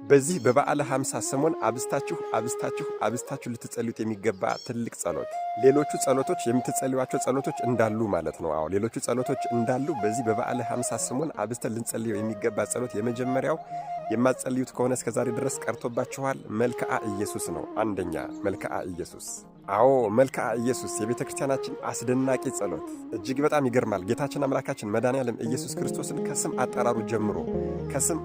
በዚህ በበዓለ ሃምሳ ሰሞን አብስታችሁ ልትጸልዩት የሚገባ ትልቅ ጸሎት። ሌሎቹ ጸሎቶች የምትጸልዩዋቸው ጸሎቶች እንዳሉ ማለት ነው። አዎ ሌሎቹ ጸሎቶች እንዳሉ በዚህ በበዓለ ሃምሳ ሰሞን አብስተን ልንጸልየው የሚገባ ጸሎት የመጀመሪያው የማትጸልዩት ከሆነ እስከዛሬ ድረስ ቀርቶባችኋል፣ መልክዓ ኢየሱስ ነው። አንደኛ መልክዓ ኢየሱስ። አዎ መልክዓ ኢየሱስ የቤተ ክርስቲያናችን አስደናቂ ጸሎት እጅግ በጣም ይገርማል። ጌታችን አምላካችን መድኃኔዓለም ኢየሱስ ክርስቶስን ከስም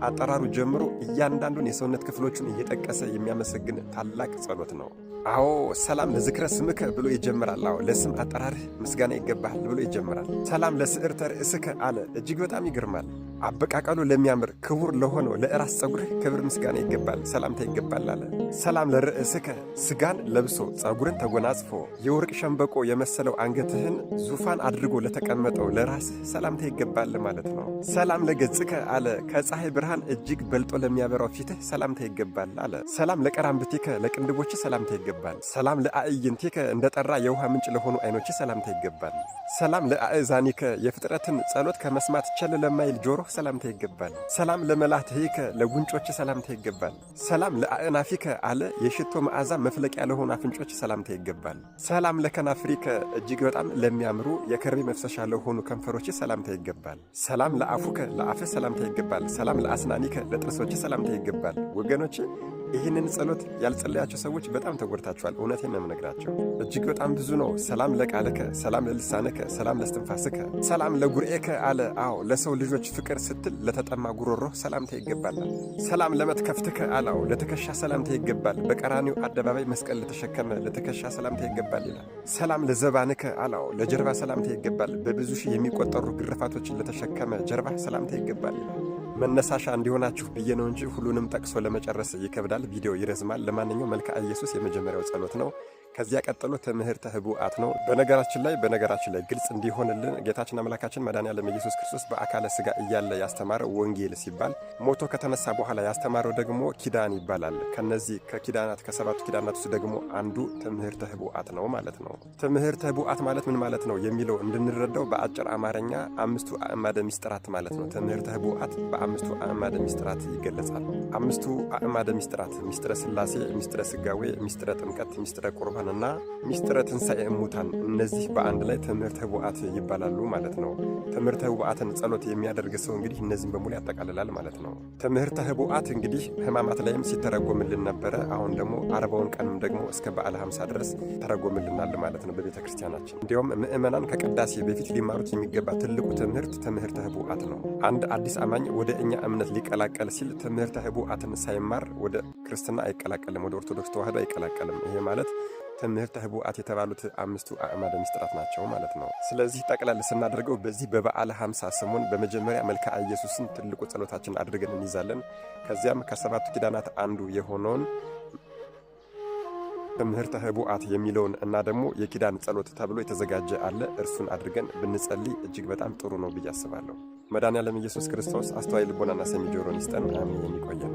አጠራሩ ጀምሮ እያንዳንዱን የሰውነት ክፍሎቹን እየጠቀሰ የሚያመሰግን ታላቅ ጸሎት ነው። አዎ ሰላም ለዝክረ ስምከ ብሎ ይጀምራል። አዎ ለስም አጠራርህ ምስጋና ይገባሃል ብሎ ይጀምራል። ሰላም ለስዕርተ ርእስከ አለ። እጅግ በጣም ይገርማል። አበቃቀሉ ለሚያምር ክቡር ለሆነው ለራስ ጸጉርህ ክብር ምስጋና ይገባል፣ ሰላምታ ይገባል አለ። ሰላም ለርእስከ ስጋን ለብሶ ጸጉርን ተጎናጽፎ የወርቅ ሸምበቆ የመሰለው አንገትህን ዙፋን አድርጎ ለተቀመጠው ለራስህ ሰላምታ ይገባል ማለት ነው። ሰላም ለገጽከ አለ። ከፀሐይ ብርሃን እጅግ በልጦ ለሚያበራው ፊትህ ሰላምታ ይገባል አለ። ሰላም ለቀራምብቲከ ለቅንድቦች ሰላምታ ይገባል። ሰላም ለአዕይንቲከ እንደጠራ የውሃ ምንጭ ለሆኑ አይኖች ሰላምታ ይገባል። ሰላም ለአእዛኒከ የፍጥረትን ጸሎት ከመስማት ቸል ለማይል ጆሮ ሰላምታ ይገባል። ሰላም ለመላትህከ ለጉንጮች ሰላምታ ይገባል። ሰላም ለአእናፊከ አለ። የሽቶ መዓዛ መፍለቂያ ለሆኑ አፍንጮች ሰላምታ ይገባል። ሰላም ለከናፍሪከ እጅግ በጣም ለሚያምሩ የከርቤ መፍሰሻ ለሆኑ ከንፈሮች ሰላምታ ይገባል። ሰላም ለአፉከ ለአፍህ ሰላምታ ይገባል። ሰላም ለአስናኒከ ለጥርሶች ሰላምታ ይገባል። ወገኖች ይህንን ጸሎት ያልጸለያቸው ሰዎች በጣም ተጎድታችኋል። እውነቴን ነው የምነግራቸው። እጅግ በጣም ብዙ ነው። ሰላም ለቃልከ፣ ሰላም ለልሳንከ፣ ሰላም ለስትንፋስከ፣ ሰላም ለጉርኤከ አለ። አዎ ለሰው ልጆች ፍቅር ስትል ለተጠማ ጉሮሮ ሰላምታ ይገባል። ሰላም ለመትከፍትከ አለ። አዎ ለትከሻ ሰላምታ ይገባል። በቀራኒው አደባባይ መስቀል ለተሸከመ ለትከሻ ሰላምታ ይገባል ይላል። ሰላም ለዘባንከ አለ። አዎ ለጀርባ ሰላምታ ይገባል። በብዙ ሺህ የሚቆጠሩ ግርፋቶችን ለተሸከመ ጀርባ ሰላምታ ይገባል ይላል። መነሳሻ እንዲሆናችሁ ብዬ ነው እንጂ ሁሉንም ጠቅሶ ለመጨረስ ይከብዳል፣ ቪዲዮ ይረዝማል። ለማንኛውም መልክዓ ኢየሱስ የመጀመሪያው ጸሎት ነው። ከዚያ ቀጥሎ ትምህርተ ህቡዓት ነው። በነገራችን ላይ ግልጽ እንዲሆንልን ጌታችን አምላካችን መድኃኔዓለም ኢየሱስ ክርስቶስ በአካለ ሥጋ እያለ ያስተማረው ወንጌል ሲባል ሞቶ ከተነሳ በኋላ ያስተማረው ደግሞ ኪዳን ይባላል። ከነዚህ ከሰባቱ ኪዳናት ውስጥ ደግሞ አንዱ ትምህርተ ህቡዓት ነው ማለት ነው። ትምህርተ ህቡዓት ማለት ምን ማለት ነው የሚለው እንድንረዳው በአጭር አማርኛ አምስቱ አዕማደ ምስጢራት ማለት ነው። ትምህርተ ህቡዓት በአምስቱ አዕማደ ምስጢራት ይገለጻል። አምስቱ አዕማደ ምስጢራት ምስጢረ ሥላሴ፣ ምስጢረ ሥጋዌ፣ ምስጢረ ጥምቀት፣ ምስጢረ ቁርባን እና ምስጢረ ትንሣኤ እሙታን እነዚህ በአንድ ላይ ትምህርተ ህቡዓት ይባላሉ ማለት ነው። ትምህርተ ህቡዓትን ጸሎት የሚያደርግ ሰው እንግዲህ እነዚህን በሙሉ ያጠቃልላል ማለት ነው። ትምህርተ ህቡዓት እንግዲህ ሕማማት ላይም ሲተረጎምልን ነበረ። አሁን ደግሞ 40ውን ቀንም ደግሞ እስከ በዓለ ሃምሳ ድረስ ተረጎምልናል ማለት ነው በቤተ ክርስቲያናችን። እንዲሁም ምእመናን ከቅዳሴ በፊት ሊማሩት የሚገባ ትልቁ ትምህርተ ህቡዓት ነው። አንድ አዲስ አማኝ ወደ እኛ እምነት ሊቀላቀል ሲል ትምህርተ ህቡዓትን ሳይማር ወደ ክርስትና አይቀላቀልም፣ ወደ ኦርቶዶክስ ተዋህዶ አይቀላቀልም። ይሄ ማለት ትምህርተ ህቡዓት የተባሉት አምስቱ አዕማደ ምስጢራት ናቸው ማለት ነው። ስለዚህ ጠቅላላ ስናደርገው በዚህ በበዓለ ሃምሳ ሰሞን በመጀመሪያ መልክዓ ኢየሱስን ትልቁ ጸሎታችን አድርገን እንይዛለን። ከዚያም ከሰባቱ ኪዳናት አንዱ የሆነውን ትምህርተ ህቡዓት የሚለውን እና ደግሞ የኪዳን ጸሎት ተብሎ የተዘጋጀ አለ። እርሱን አድርገን ብንጸልይ እጅግ በጣም ጥሩ ነው ብዬ አስባለሁ። መድኃኔዓለም ኢየሱስ ክርስቶስ አስተዋይ ልቦናና ሰሚ ጆሮን ይስጠን። አሜን። የሚቆየን